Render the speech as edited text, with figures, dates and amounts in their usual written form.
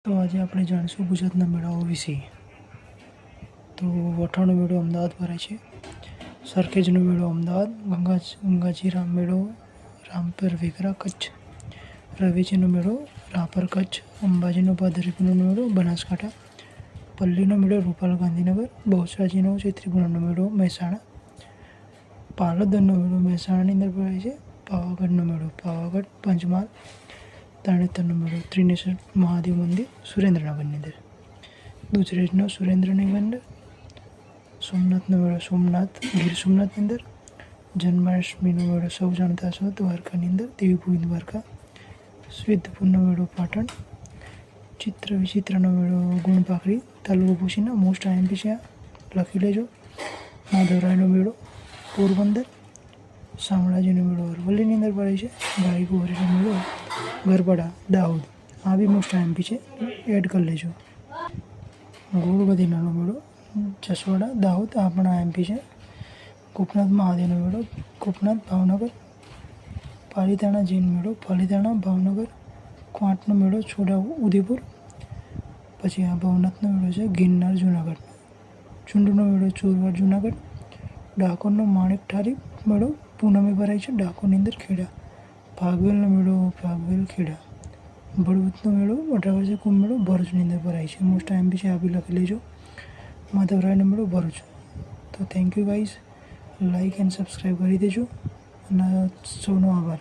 તો આજે આપણે જાણીશું ગુજરાતના મેળાઓ વિશે। તો વઠાણનો મેળો અમદાવાદ ભરાય છે, સરખેજનો મેળો અમદાવાદ, ગંગાજીરામ મેળો રામપર વેકરા કચ્છ, રવેચીનો મેળો રાપર કચ્છ, અંબાજીનો ભાદરવીનો મેળો બનાસકાંઠા, પલ્લીનો મેળો રૂપાલ ગાંધીનગર, બહુચરાજીનો ચૈત્રી પૂનમનો મેળો મહેસાણા, પાલોદરનો મેળો મહેસાણાની અંદર ભરાય છે, પાવાગઢનો મેળો પાવાગઢ પંચમહાલ, તરણેતરનો મેળો ત્રિનેશ્વર મહાદેવ મંદિર સુરેન્દ્રનગરની અંદર, દૂધરેજનો સુરેન્દ્રની અંદર, સોમનાથનો મેળો સોમનાથ ગીર સોમનાથની અંદર, જન્માષ્ટમીનો મેળો સૌ જાણતા છો દ્વારકાની અંદર દેવીભૂમિ દ્વારકા, સિદ્ધપુરનો મેળો પાટણ, ચિત્ર વિચિત્રનો મેળો ગુણપાખરી તાલુકો ભૂષીના મોસ્ટ આઈએમપી છે, લખી લેજો। માધવરાયનો મેળો પોરબંદર, શામળાજીનો મેળો અરવલ્લીની અંદર ભરાય છે, ગાય ગોરીનો મેળો ગરબડા દાહોદ, આ બી મોસ્ટ આઈએમપી છે, એડ કરી લેજો। ગોળગદીનાનો મેળો જસવાડા દાહોદ, આ પણ આઈએમપી છે। ગોપનાથ મહાદેવનો મેળો ગોપનાથ ભાવનગર, પાલીતાણા જૈન મેળો પાલીતાણા ભાવનગર, ક્વાંટનો મેળો છોટા ઉદેપુર, પછી આ ભવનાથનો મેળો છે ગિરનાર જુનાગઢ, ચુંડનો મેળો ચોરવાડ જુનાગઢ, ડાકોરનો માણેક ઠારી મેળો પૂનમે ભરાય છે ડાકોરની અંદર ખેડા, ભાગવેલનો મેળો ભાગવેલ ખેડા, ભળવતનો મેળો 18 વર્ષે કુંભ મેળો ભરૂચની અંદર ભરાય છે, મોસ્ટ આઈએમપી છે, આ બી લખી લેજો। માધવરાયનો મેળો ભરૂચ। તો thank you guys, like and subscribe કરી દેજો અને સૌનો આભાર।